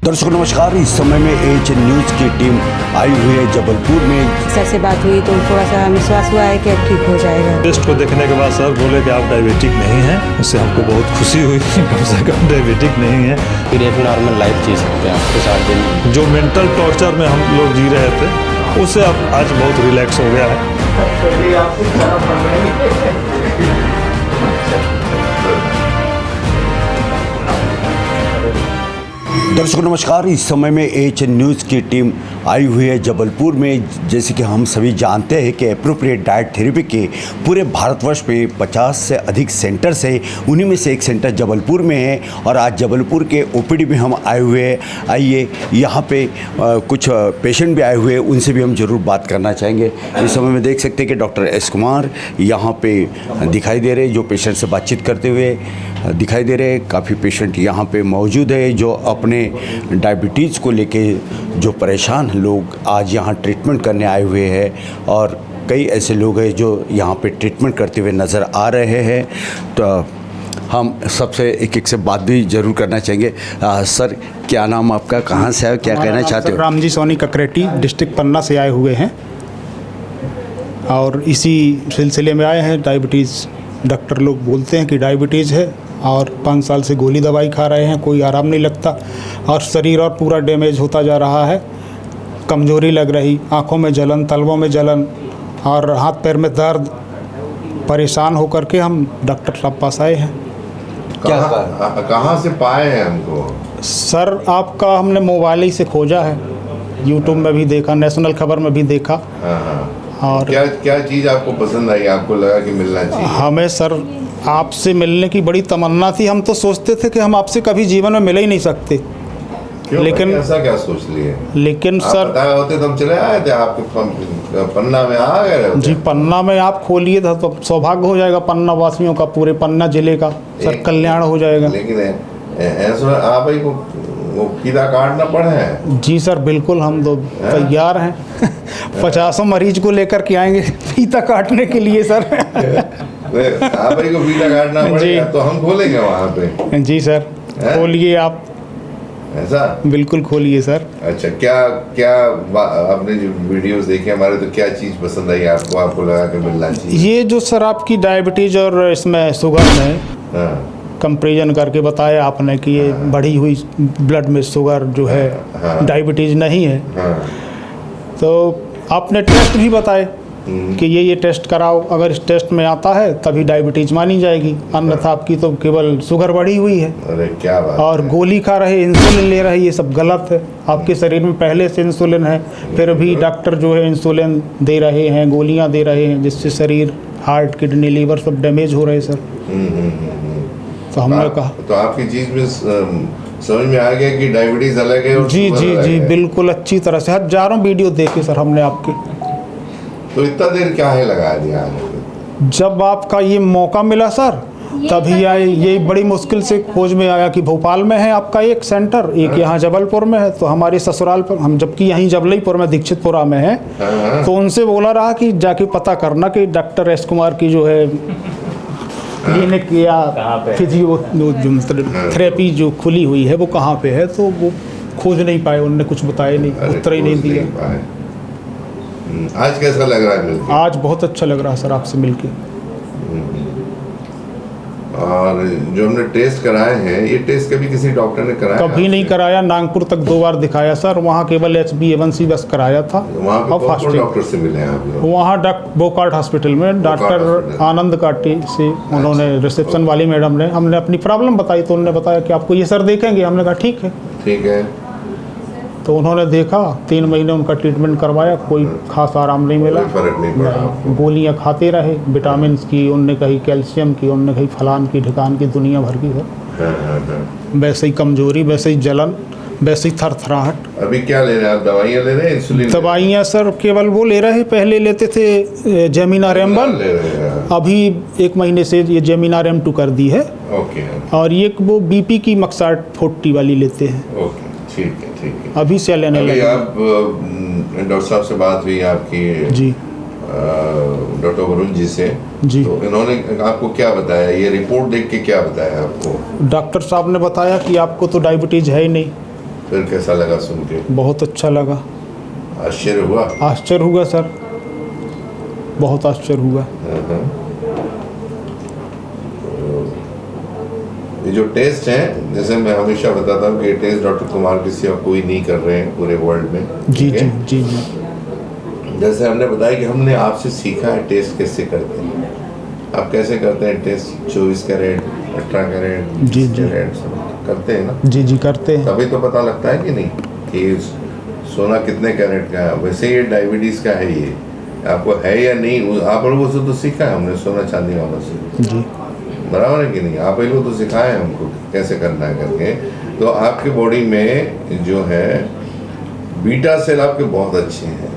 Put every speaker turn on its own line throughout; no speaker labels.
दर्शकों नमस्कार। इस समय में एच न्यूज़ की टीम आई हुई है जबलपुर में।
सर से बात हुई तो थोड़ा सा विश्वास हुआ है कि अब ठीक हो जाएगा।
टेस्ट को देखने के बाद सर बोले कि आप डायबिटिक नहीं हैं। उससे हमको बहुत खुशी हुई कि कम से कम डायबिटिक नहीं है।
फिर एक नॉर्मल लाइफ जी सकते हैं आपके 7 दिन।
जो मेंटल टॉर्चर में हम लोग जी रहे थे उससे अब आज बहुत रिलैक्स हो गया है।
दर्शकों नमस्कार। इस समय में एच न्यूज़ की टीम आई हुई है जबलपुर में। जैसे कि हम सभी जानते हैं कि एप्रोप्रिएट डाइट थेरेपी के पूरे भारतवर्ष में 50 से अधिक सेंटर्स है। उन्हीं में से एक सेंटर जबलपुर में है और आज जबलपुर के ओपीडी में हम आए हुए हैं। आइए यहाँ पे कुछ पेशेंट भी आए हुए हैं, उनसे भी हम ज़रूर बात करना चाहेंगे। इस समय में देख सकते हैं कि डॉक्टर एस कुमार यहाँ पे दिखाई दे रहे, जो पेशेंट से बातचीत करते हुए दिखाई दे रहे। काफ़ी पेशेंट यहाँ पे मौजूद है जो अपने डायबिटीज़ को लेके जो परेशान लोग आज यहाँ ट्रीटमेंट करने आए हुए हैं और कई ऐसे लोग हैं जो यहाँ पे ट्रीटमेंट करते हुए नज़र आ रहे हैं। तो हम सबसे एक एक से बात भी ज़रूर करना चाहेंगे। सर, क्या नाम आपका, कहाँ से आए, क्या कहना चाहते हो?
रामजी सोनी ककरेटी, डिस्ट्रिक्ट पन्ना से आए हुए हैं और इसी सिलसिले में आए हैं। डायबिटीज़ डॉक्टर लोग बोलते हैं कि डायबिटीज़ है और 5 साल से गोली दवाई खा रहे हैं, कोई आराम नहीं लगता और शरीर और पूरा डैमेज होता जा रहा है। कमज़ोरी लग रही, आँखों में जलन, तलवों में जलन और हाथ पैर में दर्द। परेशान होकर के हम डॉक्टर साहब पास आए हैं।
कहाँ से पाए हैं हमको?
सर, आपका हमने मोबाइल ही से खोजा है, यूट्यूब में भी देखा, नेशनल खबर में भी देखा। और
क्या चीज़ आपको पसंद आई, आपको लगा कि मिलना चाहिए?
हमें सर आपसे मिलने की बड़ी तमन्ना थी। हम तो सोचते थे कि हम आपसे कभी जीवन में मिल ही नहीं सकते।
लेकिन ऐसा क्या सोच लिए?
लेकिन सर
बताए होते तो हम चले आए थे आपके पन्ना में, आ गए
जी। पन्ना में आप खोलिए तो सौभाग्य हो जाएगा पन्ना वासियों का, पूरे पन्ना जिले का सर कल्याण हो जाएगा।
लेकिन ऐसा आप ही को वो फीता काटना पड़े? जी
सर बिल्कुल, हम तो तैयार हैं। 50 मरीज को लेकर के आएंगे फीता काटने के लिए सर।
आप ही को फीता काटना पड़ेगा तो हम खोलेंगे वहाँ पे।
जी सर, खोलिए आप।
ऐसा?
बिल्कुल खोलिए सर।
अच्छा, क्या आपने जो वीडियोस देखे हमारे, तो क्या चीज़ पसंद आई आपको, आपको लगा कि मिलना चाहिए?
ये जो सर आपकी डायबिटीज़ और इसमें शुगर में कंपेरिजन करके बताया आपने कि ये बढ़ी हुई ब्लड में शुगर जो है डायबिटीज़ नहीं है। तो आपने टेस्ट भी बताए कि ये टेस्ट कराओ, अगर इस टेस्ट में आता है तभी डायबिटीज़ मानी जाएगी, अन्यथा आपकी तो केवल शुगर बढ़ी हुई है।
अरे क्या बात! और
गोली खा रहे, इंसुलिन ले रहे, ये सब गलत है। आपके शरीर में पहले से इंसुलिन है, फिर भी डॉक्टर जो है इंसुलिन दे रहे हैं, गोलियां दे रहे हैं, जिससे शरीर, हार्ट, किडनी, लीवर सब डैमेज हो रहे सर। तो हमने कहा,
तो आपकी चीज़ में समझ में आ गया कि डायबिटीज़ अलग है और
जी जी जी बिल्कुल अच्छी तरह से। हज़ारों वीडियो देखे सर हमने आपके।
तो इतना देर क्या है लगा दिया?
जब आपका ये मौका मिला सर तभी आए। ये बड़ी मुश्किल से खोज में आया कि भोपाल में है आपका एक सेंटर, एक यहाँ जबलपुर में है। तो हमारे ससुराल पर, हम जबकि यहीं जबलईपुर में दीक्षितपुरा में है, तो उनसे बोला रहा कि जाके पता करना कि डॉक्टर एस कुमार की जो है क्लिनिक या फिजियो थेरेपी जो खुली हुई है वो कहाँ पे है। तो वो खोज नहीं पाए, उन्होंने कुछ बताया नहीं, उत्तर ही नहीं दिया।
आज कैसा लग रहा है?
आज बहुत अच्छा लग रहा है सर आपसे मिलके।
और जो हमने टेस्ट कराए हैं, ये टेस्ट कभी किसी डॉक्टर ने कराया?
कभी नहीं कराया। नागपुर तक 2 बार दिखाया सर, वहाँ केवल HbA1c बस कराया था।
वहाँ पे डॉक्टर से मिले हैं आप लोग?
वहाँ बोकार्ड हॉस्पिटल में डॉक्टर आनंद काटी से, उन्होंने रिसेप्शन वाली मैडम ने, हमने अपनी प्रॉब्लम बताई तो उन्होंने बताया कि आपको ये सर देखेंगे। हमने कहा ठीक है।
ठीक है।
तो उन्होंने देखा, 3 महीने उनका ट्रीटमेंट करवाया, कोई खास आराम नहीं मिला,
फर्क नहीं पड़ा।
गोलियां खाते रहे, विटामिन की, उनने कही कैल्शियम की, उनने कही फलान की ढिकान की, दुनिया भर की है। वैसे ही कमजोरी, वैसे ही जलन, वैसे ही थरथराहट।
अभी क्या ले रहे हैं आप? दवाइयाँ ले रहे हैं? इंसुलिन?
दवाइयाँ सर केवल वो ले रहे हैं, पहले लेते थे जेमिना रेमबन, अभी 1 महीने से ये जेमिना रेम2 कर दी है।
ओके। और
ये वो BP की मक्सार्ट 40 वाली लेते हैं।
ओके, ठीक है, ठीक है।
अभी से लेने लगे।
आप डॉक्टर साहब से बात हुई आपकी?
जी।
डॉक्टर वरुण जी से
जी।
तो इन्होंने आपको क्या बताया? ये रिपोर्ट देख के क्या बताया आपको?
डॉक्टर साहब ने बताया कि आपको तो डायबिटीज़ है ही नहीं,
फिर कैसा लगा सुन के?
बहुत अच्छा लगा।
आश्चर्य हुआ?
आश्चर्य हुआ सर, बहुत आश्चर्य हुआ।
ये जो टेस्ट है, जैसे मैं हमेशा बताता हूँ कि ये टेस्ट डॉक्टर कुमार के सिवा कोई नहीं कर रहे हैं पूरे वर्ल्ड में।
जी
ठीक
जी
है?
जी जी।
जैसे हमने बताया कि हमने आपसे सीखा है टेस्ट कैसे करते हैं। आप कैसे करते हैं टेस्ट? 24 कैरेट, 18 कैरेट,
जी, जी।
कैरेट सब करते हैं ना?
जी जी करते हैं।
तभी तो पता लगता है कि नहीं कि सोना कितने कैरेट का है। वैसे ये डायबिटीज़ का है, ये आपको है या नहीं, आप लोगों से तो सीखा है हमने, सोना चांदी वालों से।
जी
बराबर है कि नहीं? आप लोग तो सिखाए हैं हमको कैसे करना है करके। तो आपके बॉडी में जो है बीटा सेल आपके बहुत अच्छे हैं।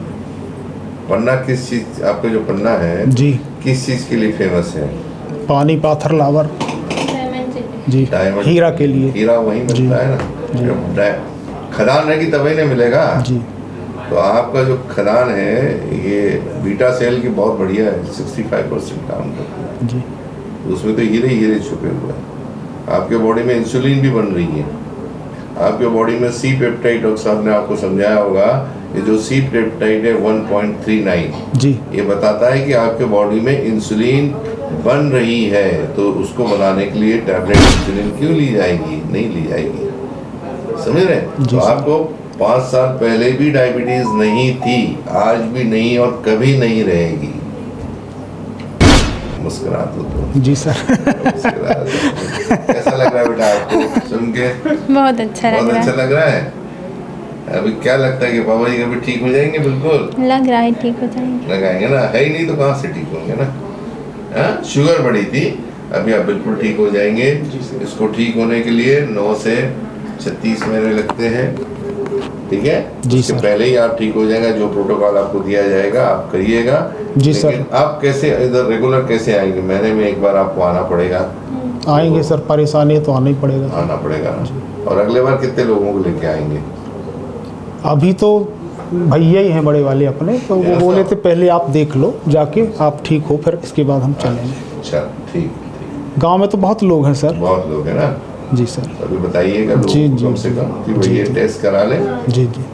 पन्ना किस चीज़, आपका जो पन्ना है
जी,
किस चीज़ के लिए फेमस है?
पानी पाथर लावर जी,
डायमंड,
हीरा के लिए।
हीरा वहीं
जी,
मिलता है ना। जब खदान रहेगी तभी नहीं मिलेगा।
जी
तो आपका जो खदान है ये बीटा सेल की बहुत बढ़िया है, 65% काम करता है।
जी
उसमें तो हीरे हीरे छुपे हुए हैं। आपके बॉडी में इंसुलिन भी बन रही है। आपके बॉडी में सी पेप्टाइड, डॉक्टर साहब ने आपको समझाया होगा, ये जो सी पेप्टाइड है 1.39
जी
ये बताता है कि आपके बॉडी में इंसुलिन बन रही है। तो उसको बनाने के लिए टैबलेट इंसुलिन क्यों ली जाएगी? नहीं ली जाएगी, समझ रहे हैं?
जी
तो
सर।
आपको 5 साल पहले भी डायबिटीज नहीं थी, आज भी नहीं और कभी नहीं रहेगी। मुस्कुरा तो
जी सर।
मुस्कुरा दो। कैसा लग रहा है बेटा आपको सुन के?
बहुत अच्छा लग
बहुत
रहा
अच्छा लग रहा है। अभी क्या लगता है कि पापा जी कभी ठीक हो जाएंगे? बिल्कुल
है, लग रहा है ठीक हो जाएंगे।
लगाएंगे ना, है ही नहीं तो कहाँ से ठीक होंगे ना। हाँ, शुगर बढ़ी थी, अभी आप बिल्कुल ठीक हो जाएंगे। इसको ठीक होने के लिए 9 से 36 महीने लगते हैं, ठीक है?
जी
इसके
सर।
पहले ही आप ठीक हो जाएगा। जो प्रोटोकॉल आपको दिया जाएगा आप करिएगा।
जी
लेकिन
सर।
आप कैसे इधर रेगुलर कैसे आएंगे? महीने में एक बार आपको आना पड़ेगा।
आएंगे सर, परेशानी है तो आना ही पड़ेगा सर।
आना पड़ेगा ना। और अगले बार कितने लोगों को लेके आएंगे?
अभी तो भैया ही हैं बड़े वाले अपने, तो वो
ऐसा?
बोले थे पहले आप देख लो जाके, आप ठीक हो फिर इसके बाद हम चलेंगे।
अच्छा, ठीक।
गांव में तो बहुत लोग हैं सर।
बहुत लोग हैं ना,
जी सर।
अभी बताइएगा लोगों
जी,
को
जी,
कम से कम कि भाई
जी,
ये
जी।
टेस्ट करा लें,
जी जी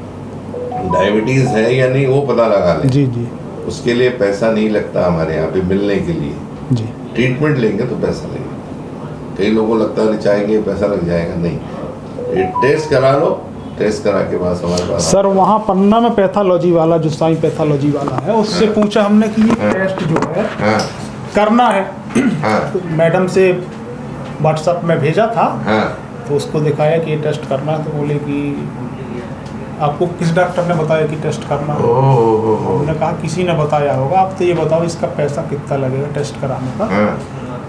डायबिटीज है या नहीं वो पता लगा लें।
जी जी
उसके लिए पैसा नहीं लगता हमारे यहाँ पे मिलने के लिए।
जी
ट्रीटमेंट लेंगे तो पैसा लगेगा। कई लोगों को लगता है चाहेंगे पैसा लग जाएगा, नहीं। ये टेस्ट करा लो, टेस्ट करा के बाद हमारे पास
सर वहाँ पन्ना में पैथोलॉजी वाला, जो साई पैथोलॉजी वाला है, उससे पूछा हमने कि ये टेस्ट जो है
हाँ
करना है।
हाँ
तो मैडम से व्हाट्सएप में भेजा था,
हाँ
तो उसको दिखाया कि ये टेस्ट करना है। तो बोले कि आपको किस डॉक्टर ने बताया कि टेस्ट करना है?
ओह
हमने कहा किसी ने बताया होगा। आप तो ये बताओ इसका पैसा कितना लगेगा टेस्ट कराने का?
हाँ,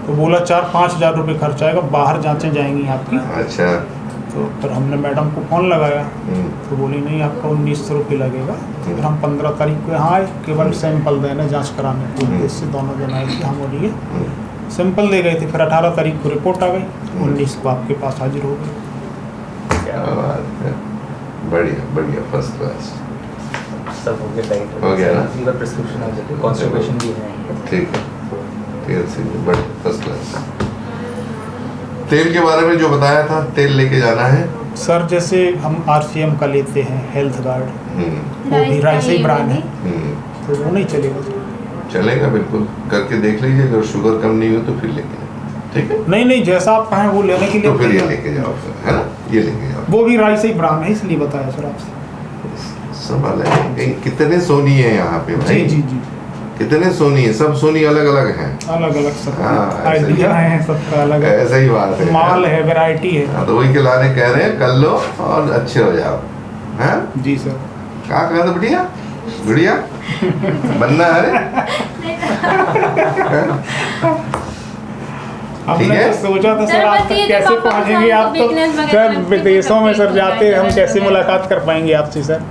तो बोला 4-5 हज़ार रुपये खर्च आएगा, बाहर जांचें जाएंगी आपकी।
अच्छा।
तो फिर हमने मैडम को फ़ोन लगाया,
हम्म,
तो बोली नहीं आपका 1900 रुपये लगेगा। तो फिर हम 15 तारीख को यहाँ आए, केवल सैंपल देने जांच कराने के उद्देश्य से दोनों जन आए थे। हम बोलिए सैंपल दे गए थे। फिर 18 तारीख को रिपोर्ट आ गई, 19 को आपके पास हाजिर हो गए।
क्या बात है, बढ़िया बढ़िया, फर्स्ट क्लास।
सब हो गया, डाइट
हो गया ना?
सीधा प्रिस्क्रिप्शन आ जाती है, कॉन्स्टिपेशन भी है।
ठीक है, ठीक है, बढ़िया, फर्स्ट क्लास। तेल के बारे में जो बताया था, तेल लेके जाना है।
सर जैसे हम RCM का लेते हैं, हेल्थ गार्ड,
हम्म,
वो भी राइस ही ब्रांड है,
हम्म,
तो वो नहीं चलेगा सर।
चलेगा, बिल्कुल करके देख लीजिए। अगर शुगर कम नहीं हो तो फिर लेके जाओ, ठीक है?
नहीं नहीं, जैसा आप कहें वो लेने के लिए
तो फिर ये लेके जाओ, फिर, है ना? ये लेके जाओ।
वो भी राइस ही ब्रांड है, इसलिए बताया सर आपसे।
संभाल है। कितने सोनी है यहाँ पे भाई?
जी जी जी,
कितने सोनी है? सब सोनी अलग अलग हैं।
अलग अलग सब
हाँ, ऐसे ही।
आइडिया है, सबका अलग है,
ऐसा ही बात है,
माल है, वैरायटी है।
हाँ, तो वही के लाने कह रहे हैं, कर लो और अच्छे हो जाओ। हैं?
जी सर।
क्या कहा था बढ़िया गुड़िया बनना है रे?
हमने
ठीक है?
तो सोचा था सर
सर,
आप
बस
तक
ये
कैसे
जो पापा
पहुंचेंगे आप, तो
weakness वगैरह
सर
सब
विदेशों में सर
कुछ
जाते हम
सब
कैसे
कुछ
मुलाकात कर पाएंगे आपसे सर?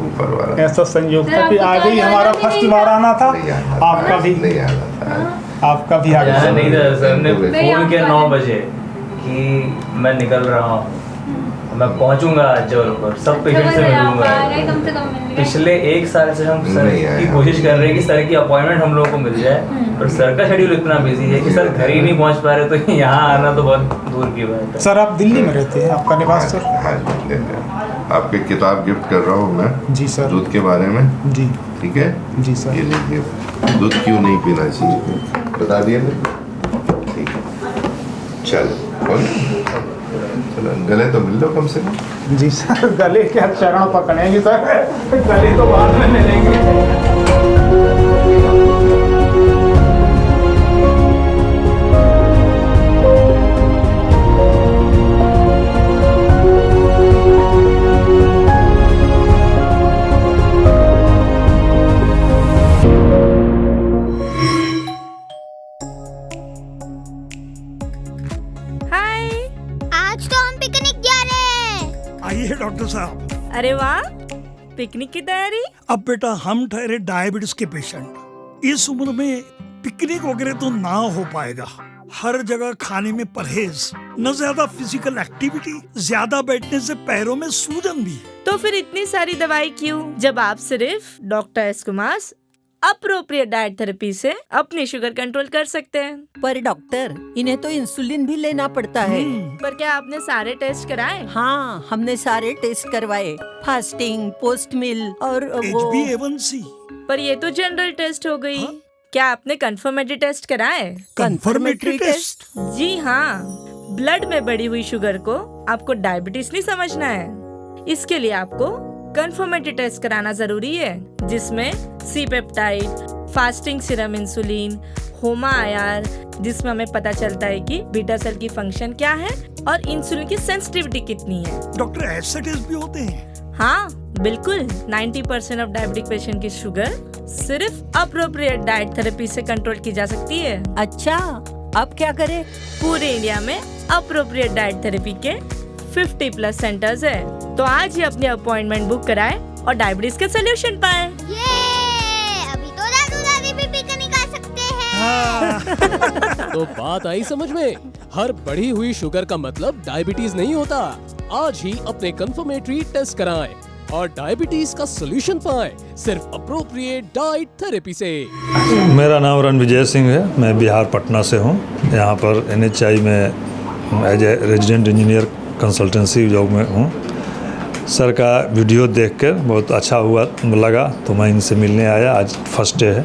ऊपर वाला
ऐसा संयोग
सर,
था कि
आपको
आज ही
तो
हमारा
आना भी
फर्स्ट
नहीं
बार आना था,
नहीं आना था,
आपका भी
नहीं आना था।
आपका भी आ
यार
गया।
नहीं था सर ने
नहीं,
फोन किया
आपका
9
नहीं।
बजे कि मैं निकल रहा हूँ, मैं पहुंचूंगा जबलपुर, सब पेशेंट से मिलूंगा।
कम से कम मिल
पिछले 1 साल से हम सर
नहीं आया।
की कोशिश कर रहे हैं कि सर की अपॉइंटमेंट हम लोगों को मिल जाए, पर सर का शेड्यूल इतना बिजी है कि सर घर ही नहीं पहुंच पा रहे, तो यहाँ आना तो बहुत दूर की बात है।
सर आप दिल्ली में रहते हैं, आपका निवास सर?
हाँ जी, ले लें। आपकी किताब गिफ्ट कर रहा हूँ मैं
जी सर।
दूध के बारे में,
जी
ठीक है?
जी सर।
ये लीजिए, दूध क्यों नहीं पीना चाहिए बता दिए ना, ठीक है। चलो हो गया? चलो गले तो मिल लो कम से कम।
जी सर, गले क्या चरण पकड़ेंगे सर, गले तो बाद में मिलेंगे।
हाय,
आज तो हम पिकनिक जा रहे हैं।
आइए डॉक्टर साहब।
अरे वाह, पिकनिक की तैयारी?
अब बेटा हम ठहरे डायबिटीज के पेशेंट, इस उम्र में पिकनिक वगैरह तो ना हो पाएगा। हर जगह खाने में परहेज, न ज्यादा फिजिकल एक्टिविटी, ज्यादा बैठने से पैरों में सूजन भी।
तो फिर इतनी सारी दवाई क्यों, जब आप सिर्फ doctor S Kumar appropriate diet therapy से अपनी शुगर कंट्रोल कर सकते हैं।
पर डॉक्टर, इन्हें तो इंसुलिन भी लेना पड़ता है।
पर क्या आपने सारे टेस्ट कराए?
हाँ, हमने सारे टेस्ट करवाए, फास्टिंग, पोस्ट मील और वो
HbA1c।
पर ये तो जनरल टेस्ट हो गई। क्या आपने कंफर्मेटरी टेस्ट कराए?
Confirmatory test?
जी हाँ, ब्लड में बढ़ी हुई शुगर को आपको डायबिटीज नहीं समझना है। इसके लिए आपको कंफर्मेटरी टेस्ट कराना जरूरी है, जिसमें C peptide, fasting serum insulin, HOMA IR, जिसमें हमें पता चलता है कि बीटा सेल की फंक्शन क्या है और इंसुलिन की सेंसिटिविटी कितनी है।
डॉक्टर ऐसे टेस्ट भी होते हैं?
हाँ बिल्कुल, 90% ऑफ डायबिटिक पेशेंट की शुगर सिर्फ अप्रोप्रिएट डाइट थेरेपी से कंट्रोल की जा सकती है।
अच्छा, अब क्या करें?
पूरे इंडिया में अप्रोप्रिएट डाइट थेरेपी के 50+ सेंटर्स है, तो आज ही अपनी अपॉइंटमेंट बुक कराएं और डायबिटीज के सोल्यूशन पाएं।
अभी तो दादू दादी भी पिकनिक आ सकते हैं।
तो बात आई समझ में? हर बढ़ी हुई शुगर का मतलब डायबिटीज नहीं होता। आज ही अपने कंफर्मेटरी टेस्ट कराएं और डायबिटीज का सोल्यूशन पाएं, सिर्फ अप्रोप्रिएट डाइट थेरेपी से।
मेरा नाम रणविजय सिंह है, मैं बिहार पटना से हूँ। यहाँ पर NHI में as a resident engineer consultancy job में हूँ। सर का वीडियो देखकर बहुत अच्छा हुआ लगा, तो मैं इनसे मिलने आया। आज फर्स्ट डे है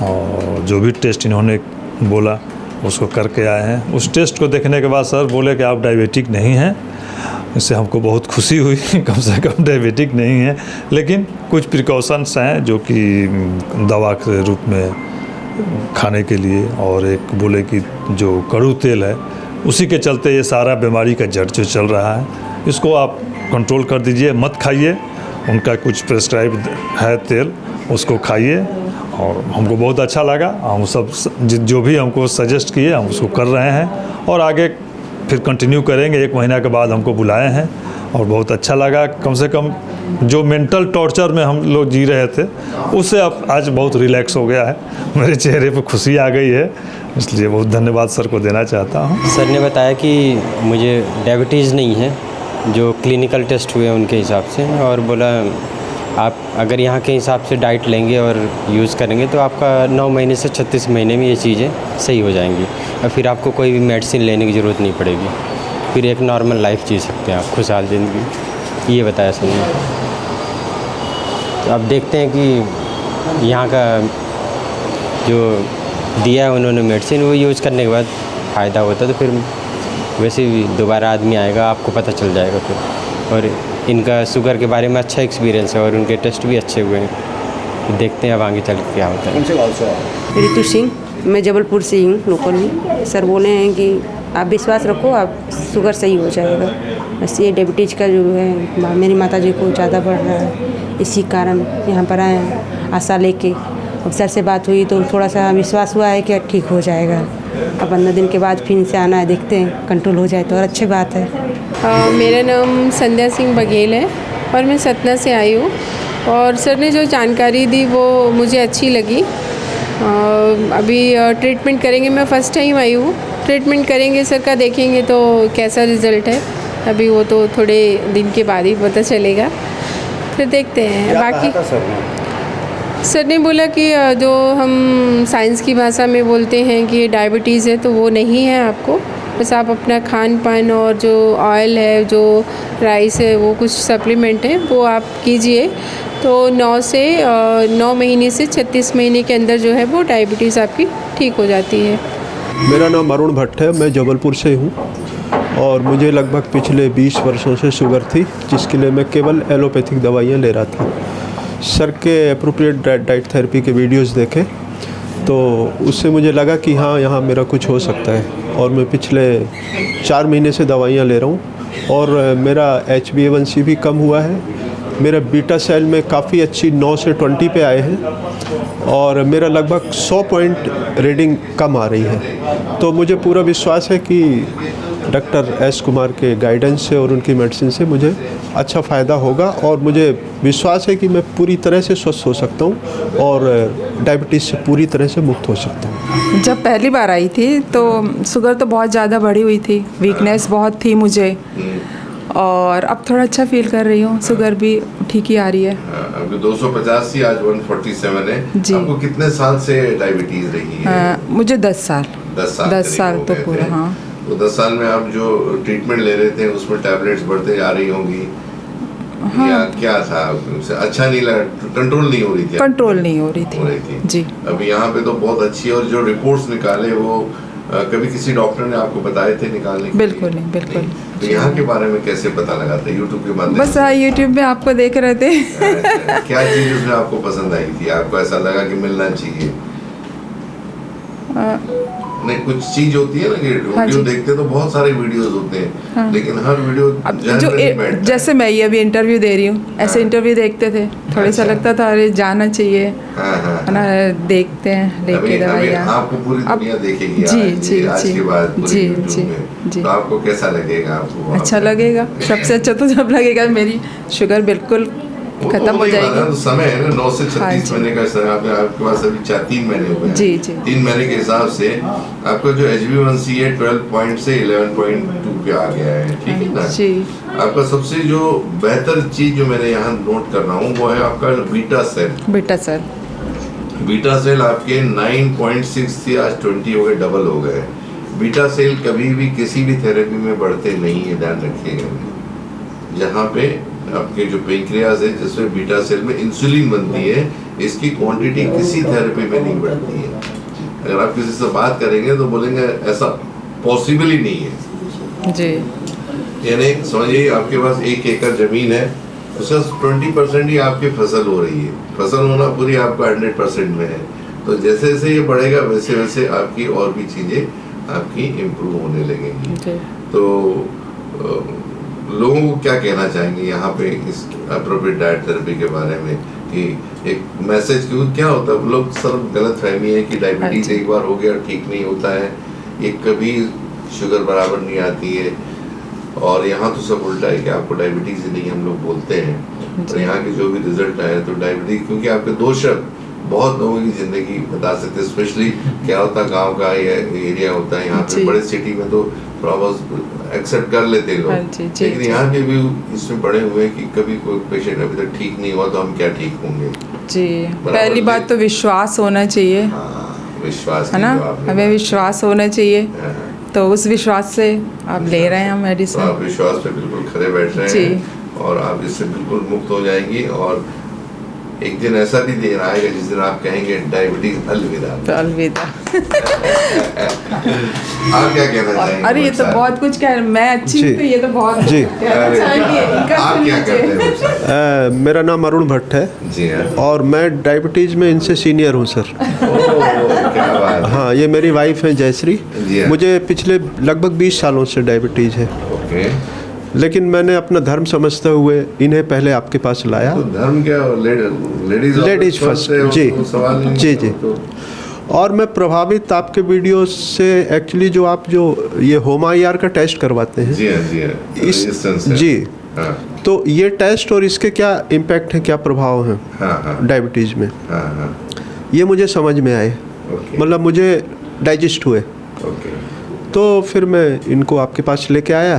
और जो भी टेस्ट इन्होंने बोला उसको करके आए हैं। उस टेस्ट को देखने के बाद सर बोले कि आप डायबिटिक नहीं हैं। इससे हमको बहुत खुशी हुई, कम से कम डायबिटिक नहीं है, लेकिन कुछ प्रिकॉशंस हैं जो कि दवा के रूप में खाने के लिए, और एक बोले कि जो कड़ू तेल है उसी के चलते ये सारा बीमारी का जड़ जो चल रहा है, इसको आप कंट्रोल कर दीजिए, मत खाइए। उनका कुछ प्रेस्क्राइब है तेल, उसको खाइए। और हमको बहुत अच्छा लगा, हम सब जो भी हमको सजेस्ट किए हम उसको कर रहे हैं और आगे फिर कंटिन्यू करेंगे। 1 महीना के बाद हमको बुलाए हैं और बहुत अच्छा लगा। कम से कम जो मेंटल टॉर्चर में हम लोग जी रहे थे उससे अब आज बहुत रिलैक्स हो गया है, मेरे चेहरे पे खुशी आ गई है, इसलिए बहुत धन्यवाद सर को देना चाहता हूँ।
सर ने बताया कि मुझे डायबिटीज़ नहीं है, जो क्लिनिकल टेस्ट हुए उनके हिसाब से, और बोला आप अगर यहाँ के हिसाब से डाइट लेंगे और यूज़ करेंगे तो आपका 9 महीने से 36 महीने में ये चीज़ें सही हो जाएंगी और फिर आपको कोई भी मेडिसिन लेने की ज़रूरत नहीं पड़ेगी, फिर एक नॉर्मल लाइफ जी सकते हैं आप, खुशहाल ज़िंदगी। ये बताया सर ने। तो अब देखते हैं कि यहाँ का जो दिया है उन्होंने मेडिसिन, वो यूज़ करने के बाद फ़ायदा होता तो फिर वैसे भी दोबारा आदमी आएगा, आपको पता चल जाएगा फिर। और इनका शुगर के बारे में अच्छा एक्सपीरियंस है और उनके टेस्ट भी अच्छे हुए हैं। देखते हैं अब आगे चल के क्या होता है।
ऋतु सिंह, मैं जबलपुर से हूँ, लोकल में। सर बोले हैं कि आप विश्वास रखो, आप शुगर सही हो जाएगा। बस ये डायबिटीज़ का जो है मेरी माता जी को ज़्यादा बढ़ रहा है, इसी कारण यहाँ पर आए हैं आशा लेके। अब सर से बात हुई तो थोड़ा सा विश्वास हुआ है कि ठीक हो जाएगा। अब 15 दिन के बाद फिर से आना है, देखते हैं कंट्रोल हो जाए तो और अच्छी बात है।
मेरा नाम संध्या सिंह बघेल है और मैं सतना से आई हूँ, और सर ने जो जानकारी दी वो मुझे अच्छी लगी। अभी ट्रीटमेंट करेंगे, मैं फ़र्स्ट टाइम आई हूँ, ट्रीटमेंट करेंगे सर का, देखेंगे तो कैसा रिज़ल्ट है। अभी वो तो थोड़े दिन के बाद ही पता चलेगा, फिर देखते हैं। बाकी सर ने बोला कि जो हम साइंस की भाषा में बोलते हैं कि डायबिटीज़ है, तो वो नहीं है आपको, बस आप अपना खान पान और जो ऑयल है, जो राइस है, वो कुछ सप्लीमेंट है वो आप कीजिए, तो 9 महीने से 36 महीने के अंदर जो है वो डायबिटीज़ आपकी ठीक हो जाती है।
मेरा नाम अरुण भट्ट है, मैं जबलपुर से हूँ और मुझे लगभग पिछले 20 वर्षों से शुगर थी, जिसके लिए मैं केवल एलोपैथिक दवाइयाँ ले रहा था। सर के अप्रोप्रिएट डाइट थेरेपी के वीडियोस देखे तो उससे मुझे लगा कि हाँ, यहाँ मेरा कुछ हो सकता है, और मैं पिछले 4 महीने से दवाइयाँ ले रहा हूँ और मेरा HbA1c भी कम हुआ है। मेरा बीटा सेल में काफ़ी अच्छी 9 से 20 पे आए हैं और मेरा लगभग 100 पॉइंट रीडिंग कम आ रही है। तो मुझे पूरा विश्वास है कि डॉक्टर एस कुमार के गाइडेंस से और उनकी मेडिसिन से मुझे अच्छा फ़ायदा होगा और मुझे विश्वास है कि मैं पूरी तरह से स्वस्थ हो सकता हूँ और डायबिटीज़ से पूरी तरह से मुक्त हो सकता हूँ।
जब पहली बार आई थी तो शुगर तो बहुत ज़्यादा बढ़ी हुई थी, वीकनेस बहुत थी मुझे, और अब थोड़ा अच्छा फील कर रही हूँ, शुगर भी ठीक ही आ रही है।
अभी 250 थी, आज 147 है।
जी।
आपको कितने साल से डायबिटीज रही है?
मुझे 10 साल।
10 साल
तो पूरा। हाँ।
तो 10 साल में आप जो ट्रीटमेंट ले रहे थे उसमें टैबलेट्स बढ़ते जा रही होंगी। हाँ। या क्या था, अच्छा नहीं लगा, कंट्रोल नहीं हो रही थी?
कंट्रोल नहीं हो रही थी जी।
अभी यहाँ पे तो बहुत अच्छी है, और जो रिपोर्ट्स निकाले वो कभी किसी डॉक्टर ने आपको बताए थे निकालने के?
बिल्कुल नहीं, बिल्कुल।
तो यहाँ के बारे में कैसे पता लगा था? यूट्यूब के माध्यम?
बस हाँ, यूट्यूब में आपको देख रहे थे।
क्या चीज़ उसमें आपको पसंद आई थी, आपको ऐसा लगा कि मिलना चाहिए? नहीं, कुछ चीज होती है ना कि वीडियो देखते तो बहुत सारे वीडियोस होते हैं। हाँ। लेकिन हर वीडियो
जो जैसे मैं ये अभी इंटरव्यू दे रही हूँ, ऐसे इंटरव्यू देखते थे, थोड़ा सा लगता था अरे जाना चाहिए, है ना, देखते हैं लेके दवाइयाँ।
आपको पूरी दुनिया देखेगी आज के बाद जी जी जी। तो आपको कैसा लगेगा? आपको
अच्छा लगेगा, सबसे अच्छा तो जब लगेगा मेरी शुगर बिल्कुल खत्म हो जाएगी।
तो समय है ना, 9 से 36 महीने का समय, आपके पास अभी 3 महीने हुए हैं।
जी जी।
3 महीने के हिसाब से आपका जो HbA1c है 12 पॉइंट से 11.2 पे आ गया है, ठीक है ना जी। आपका सबसे जो बेहतर चीज जो मैंने यहाँ नोट कर रहा हूँ वो है आपका बीटा सेल। बीटा सेल आपके 9.6 से आज 20 हो गए, डबल हो गए। बीटा सेल कभी भी किसी भी थेरेपी में बढ़ते नहीं है, ध्यान रखिएगा। जहाँ पे आपके जो पेंक्रियास है जिसमें बीटा सेल में इंसुलिन बनती है, इसकी क्वांटिटी किसी थेरेपी में नहीं बढ़ती है। अगर आप किसी से बात करेंगे तो बोलेंगे ऐसा पॉसिबल ही नहीं है जी। यानी समझिए आपके पास 1 एकड़ जमीन है, उसका 20% ही आपकी फसल हो रही है, फसल होना पूरी आपका 100% में है। तो जैसे जैसे ये बढ़ेगा वैसे वैसे आपकी और भी चीज़ें आपकी इम्प्रूव होने लगेंगी। तो लोगों को क्या कहना चाहेंगे यहाँ पे इस अप्रोप्रिएट डाइट थेरेपी के बारे में, कि एक मैसेज, क्योंकि क्या होता है लोग सब गलत फहमी है कि डायबिटीज एक बार हो गया ठीक नहीं होता है, ये कभी शुगर बराबर नहीं आती है। और यहाँ तो सब उल्टा है कि आपको डायबिटीज ही नहीं हम लोग बोलते हैं। और यहाँ के जो भी रिजल्ट आए तो डायबिटीज, क्योंकि आपके 2 शब्द बहुत लोगों की जिंदगी बता सकते हैं। स्पेशली क्या होता गांव का ये एरिया होता है, यहाँ पे बड़े सिटी में तो एक्सेप्ट कर लेते लोग, लेकिन यहाँ के भी इसमें बड़े हुए कि कभी कोई पेशेंट अभी तक ठीक नहीं हुआ तो हम क्या ठीक होंगे
जी। पहली बात तो विश्वास होना चाहिए,
विश्वास
है ना, हमें विश्वास होना चाहिए। तो उस विश्वास से आप ले रहे हैं मेडिसिन,
तो आप विश्वास पे बिल्कुल खड़े बैठ रहे हैं और आप इससे बिल्कुल मुक्त हो जाएंगी। और एक दिन ऐसा भी दिन आएगा जिस दिन आप कहेंगे डायबिटीज अलविदा।
तो अलविदा।
आप क्या कहना चाहेंगे?
अरे ये तो बहुत कुछ कह, मैं अच्छी हूँ तो ये तो बहुत
जी।
आप क्या कहते हैं?
मेरा नाम अरुण भट्ट है
जी
और मैं डायबिटीज़ में इनसे सीनियर हूँ सर।
क्या बात।
हाँ, ये मेरी वाइफ है जयश्री, मुझे पिछले लगभग 20 सालों से डायबिटीज़ है। लेकिन मैंने अपना धर्म समझते हुए इन्हें पहले आपके पास लाया।
तो धर्म क्या,
लेडीज फर्स्ट जी जी जी। और मैं प्रभावित आपके वीडियो से, एक्चुअली जो आप जो ये होमाईआर का टेस्ट करवाते हैं जी, तो ये टेस्ट और इसके क्या इम्पैक्ट है, क्या प्रभाव है डायबिटीज़ में, ये मुझे समझ में आए, मतलब मुझे डाइजेस्ट हुए। तो फिर मैं इनको आपके पास लेके आया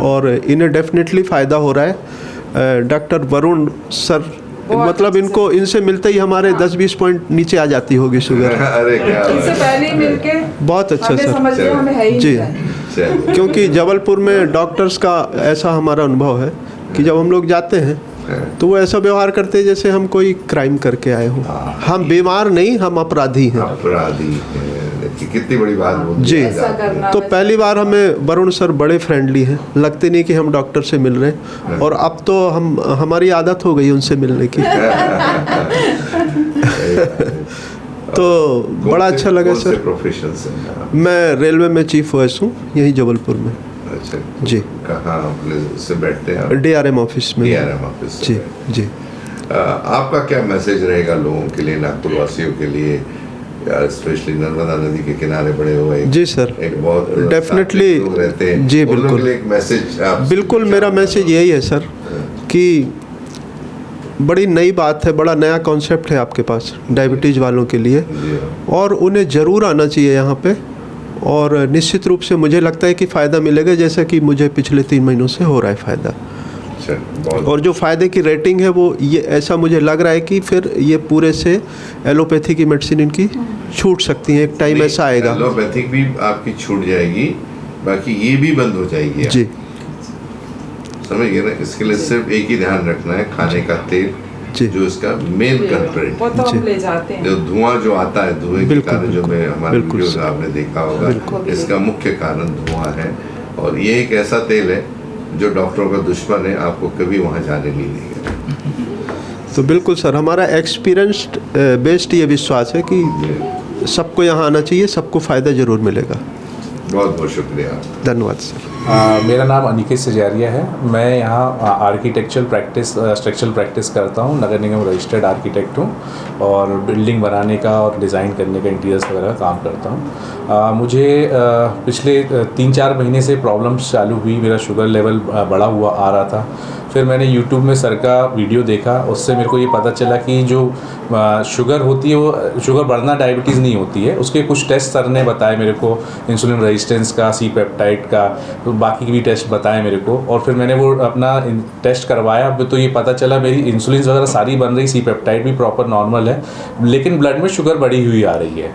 और इन्हें डेफिनेटली फ़ायदा हो रहा है। डॉक्टर वरुण सर, मतलब इनको इनसे मिलते ही हमारे 10-20 पॉइंट नीचे आ जाती होगी शुगर।
अरे क्या
इनसे पहले ही मिलके
बहुत अच्छा सर,
समझ लिया हमें है ही
जी,
नहीं।
क्योंकि जबलपुर में डॉक्टर्स का ऐसा हमारा अनुभव है कि जब हम लोग जाते हैं तो वो ऐसा व्यवहार करते हैं जैसे हम कोई क्राइम करके आए हो। हम बीमार नहीं, हम अपराधी हैं।
अपराधी हैं, देखिए कितनी बड़ी बात बोल दी
जी।
है।
तो पहली बार हमें वरुण सर बड़े फ्रेंडली हैं, लगते नहीं कि हम डॉक्टर से मिल रहे हैं, और अब तो हमारी आदत हो गई उनसे मिलने की। तो बड़ा अच्छा लगा सर।
प्रोफेशन से
मैं रेलवे में चीफ ओएस हूँ, यही जबलपुर में।
अच्छा
जी।
कहाँ से बैठते हैं?
DRM ऑफिस में।
DRM office.
जी जी।
आपका क्या मैसेज रहेगा लोगों के लिए, नागपुर वासियों के लिए, स्पेशली नर्मदा नदी के किनारे बड़े हुए?
जी सर,
एक बहुत
डेफिनेटली
लोग रहते हैं,
जी,
उन लोगों
बिल्कुल।
के लिए एक मैसेज
बिल्कुल, मेरा मैसेज यही है सर कि बड़ी नई बात है, बड़ा नया कॉन्सेप्ट है आपके पास डायबिटीज़ वालों के लिए, और उन्हें ज़रूर आना चाहिए यहाँ पे, और निश्चित रूप से मुझे लगता है कि फ़ायदा मिलेगा, जैसा कि मुझे पिछले 3 महीनों से हो रहा है फ़ायदा। और जो फ़ायदे की रेटिंग है वो ये ऐसा मुझे लग रहा है कि फिर ये पूरे से एलोपैथी की मेडिसिन इनकी छूट सकती है, एक टाइम ऐसा आएगा।
एलोपैथिक भी आपकी छूट जाएगी, बाकी ये भी बंद हो जाएगी।
जी,
समझ गए ना? इसके लिए सिर्फ एक ही ध्यान रखना है, खाने का तेल जो इसका मेन कल्प्रिट,
वो तो हम ले जाते हैं।
जो धुआं जो आता है, धुएं के कारण जो मैं हमारे वीडियोस में आपने देखा होगा, इसका मुख्य कारण धुआं है। और ये एक ऐसा तेल है जो डॉक्टरों का दुश्मन है, आपको कभी वहाँ जाने नहीं देगा।
तो बिल्कुल सर, हमारा एक्सपीरियंस्ड बेस्ड ये विश्वास है कि सबको यहाँ आना चाहिए, सबको फ़ायदा ज़रूर मिलेगा।
बहुत बहुत शुक्रिया,
धन्यवाद सर।
मेरा नाम अनिकेत सजारिया है। मैं यहाँ आर्किटेक्चरल प्रैक्टिस, स्ट्रक्चरल प्रैक्टिस करता हूँ, नगर निगम रजिस्टर्ड आर्किटेक्ट हूँ, और बिल्डिंग बनाने का और डिज़ाइन करने का, इंटीरियर्स वगैरह का काम करता हूँ। मुझे पिछले 3-4 महीने से प्रॉब्लम्स चालू हुई, मेरा शुगर लेवल बढ़ा हुआ आ रहा था। फिर मैंने YouTube में सर का वीडियो देखा, उससे मेरे को ये पता चला कि जो शुगर होती है वो शुगर बढ़ना डायबिटीज़ नहीं होती है। उसके कुछ टेस्ट सर ने बताए मेरे को, इंसुलिन रेजिस्टेंस का, सी पेप्टाइड का, तो बाकी के भी टेस्ट बताए मेरे को, और फिर मैंने वो अपना टेस्ट करवाया। तो ये पता चला मेरी इंसुलिन वगैरह सारी बन रही, सी पेप्टाइड भी प्रॉपर नॉर्मल है, लेकिन ब्लड में शुगर बढ़ी हुई आ रही है।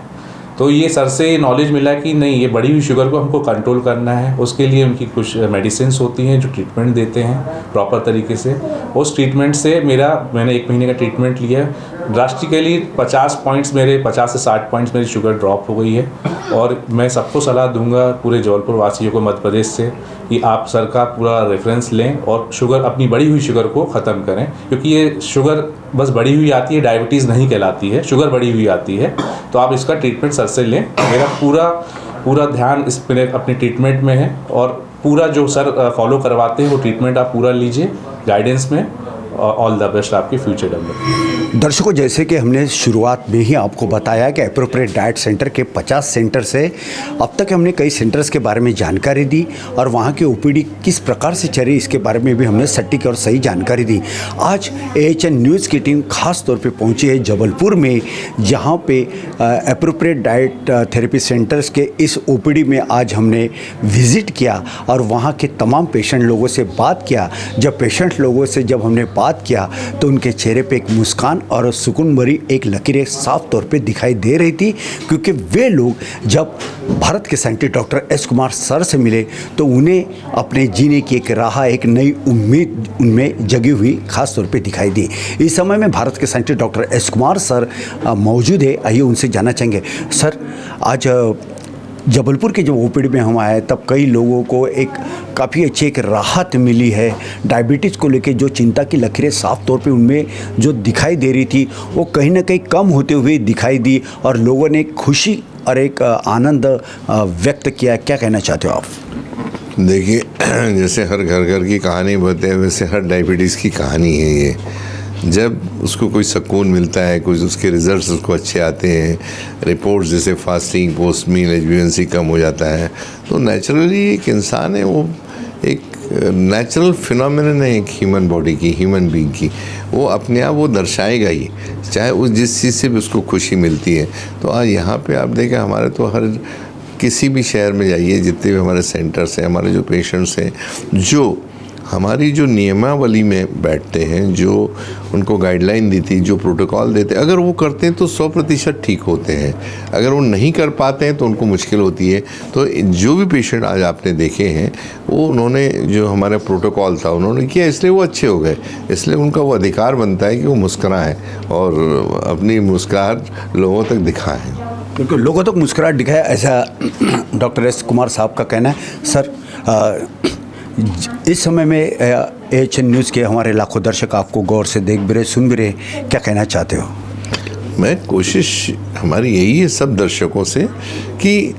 तो ये सर से नॉलेज मिला कि नहीं, ये बढ़ी हुई शुगर को हमको कंट्रोल करना है। उसके लिए उनकी कुछ मेडिसिन्स होती हैं जो ट्रीटमेंट देते हैं प्रॉपर तरीके से। उस ट्रीटमेंट से मैंने 1 महीने का ट्रीटमेंट लिया, ड्रास्टिकली 50 पॉइंट्स मेरे 50 से 60 पॉइंट्स मेरी शुगर ड्रॉप हो गई है। और मैं सबको सलाह दूंगा, पूरे जबलपुर वासियों को, मध्य प्रदेश से, कि आप सर का पूरा रेफरेंस लें और शुगर, अपनी बढ़ी हुई शुगर को ख़त्म करें, क्योंकि ये शुगर बस बढ़ी हुई आती है, डायबिटीज़ नहीं कहलाती है, शुगर बढ़ी हुई आती है। तो आप इसका ट्रीटमेंट सर से लें। मेरा पूरा ध्यान इस पर अपने ट्रीटमेंट में है, और पूरा जो सर फॉलो करवाते हैं वो ट्रीटमेंट आप पूरा लीजिए गाइडेंस में। ऑल द बेस्ट आपकी फ्यूचर डेवलपमेंट।
दर्शकों, जैसे कि हमने शुरुआत में ही आपको बताया कि एप्रोप्रिएट डाइट सेंटर के 50 सेंटर से अब तक हमने कई सेंटर्स के बारे में जानकारी दी, और वहाँ की ओपीडी किस प्रकार से चल रही इसके बारे में भी हमने सटीक और सही जानकारी दी। आज AHN न्यूज़ की टीम खास तौर पे पहुँची है जबलपुर में, जहाँ पे एप्रोप्रिएट डाइट थेरेपी सेंटर्स के इस ओपीडी में आज हमने विज़िट किया और वहाँ के तमाम पेशेंट लोगों से बात किया। जब पेशेंट लोगों से जब हमने बात किया तो उनके चेहरे पे एक मुस्कान और सुकून भरी एक लकीरें साफ तौर पे दिखाई दे रही थी, क्योंकि वे लोग जब भारत के scientist doctor S Kumar sir से मिले तो उन्हें अपने जीने की एक राह, एक नई उम्मीद उनमें जगी हुई खास तौर पे दिखाई दी। इस समय में भारत के scientist doctor S Kumar sir मौजूद है। आइए उनसे जानना चाहेंगे। सर, आज जबलपुर के जब ओपीडी में हम आए तब कई लोगों को एक काफ़ी अच्छी एक राहत मिली है। डायबिटीज़ को लेके जो चिंता की लकीरें साफ तौर पे उनमें जो दिखाई दे रही थी वो कहीं ना कहीं कम होते हुए दिखाई दी, और लोगों ने खुशी और एक आनंद व्यक्त किया। क्या कहना चाहते हो आप?
देखिए, जैसे हर घर की कहानी बोलते हैं, वैसे हर डायबिटीज़ की कहानी है ये। जब उसको कोई सुकून मिलता है, कुछ उसके रिजल्ट्स उसको अच्छे आते हैं, रिपोर्ट्स जैसे फास्टिंग, पोस्ट मील HbA1c कम हो जाता है, तो नेचुरली एक इंसान है, वो एक नेचुरल फिनोमिनन है एक ह्यूमन बॉडी की, ह्यूमन बीइंग की, वो अपने आप वो दर्शाएगा ही, चाहे उस जिस चीज़ से भी उसको खुशी मिलती है। तो आज यहाँ पे आप देखें, हमारे तो हर किसी भी शहर में जाइए, जितने भी हमारे सेंटर्स हैं, हमारे जो पेशेंट्स हैं, जो हमारी जो नियमावली में बैठते हैं, जो उनको गाइडलाइन देती, जो प्रोटोकॉल देते, अगर वो करते हैं तो 100% ठीक होते हैं। अगर वो नहीं कर पाते हैं तो उनको मुश्किल होती है। तो जो भी पेशेंट आज आपने देखे हैं, वो उन्होंने जो हमारा प्रोटोकॉल था उन्होंने किया, इसलिए वो अच्छे हो गए। इसलिए उनका वो अधिकार बनता है कि वो मुस्कुराएं और अपनी मुस्कुराहट लोगों तक दिखाएं।
बिल्कुल, लोगों तक मुस्कुराहट दिखाए, ऐसा डॉक्टर एस कुमार साहब का कहना है। सर, इस समय में AHN न्यूज़ के हमारे लाखों दर्शक आपको गौर से देख भी रहे, सुन भी रहे, क्या कहना चाहते हो?
मैं कोशिश हमारी यही है सब दर्शकों से कि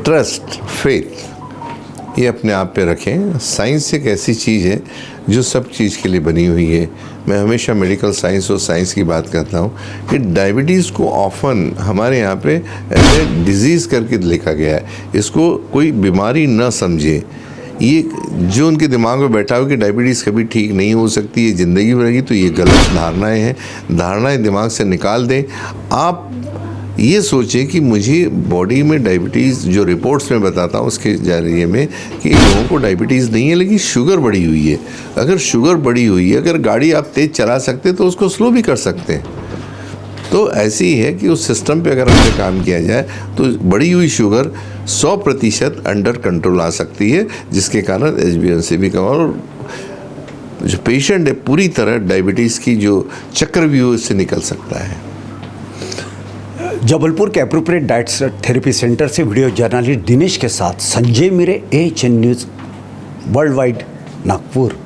ट्रस्ट, फेथ ये अपने आप पे रखें। साइंस एक ऐसी चीज़ है जो सब चीज़ के लिए बनी हुई है। मैं हमेशा मेडिकल साइंस और साइंस की बात करता हूँ कि डायबिटीज़ को ऑफन हमारे यहाँ पे ऐसे डिजीज़ करके लिखा गया है। इसको कोई बीमारी न समझे। ये जो उनके दिमाग में बैठा हो कि डायबिटीज़ कभी ठीक नहीं हो सकती, ये ज़िंदगी में रहेगी, तो ये गलत धारणाएं हैं। धारणाएं दिमाग से निकाल दें। आप ये सोचें कि मुझे बॉडी में डायबिटीज़, जो रिपोर्ट्स में बताता हूँ उसके जरिए में, कि लोगों को डायबिटीज़ नहीं है लेकिन शुगर बढ़ी हुई है। अगर शुगर बढ़ी हुई है, अगर गाड़ी आप तेज़ चला सकते तो उसको स्लो भी कर सकते हैं। तो ऐसी ही है कि उस सिस्टम पे अगर हमने काम किया जाए तो बढ़ी हुई शुगर 100% अंडर कंट्रोल आ सकती है, जिसके कारण HbA1c भी कम, और जो पेशेंट है पूरी तरह डायबिटीज़ की जो चक्रव्यूह से निकल सकता है।
जबलपुर के एप्रोप्रिएट डाइट थेरेपी सेंटर से वीडियो जर्नलिस्ट दिनेश के साथ Sanjay Mire, AHN news world wide, Nagpur.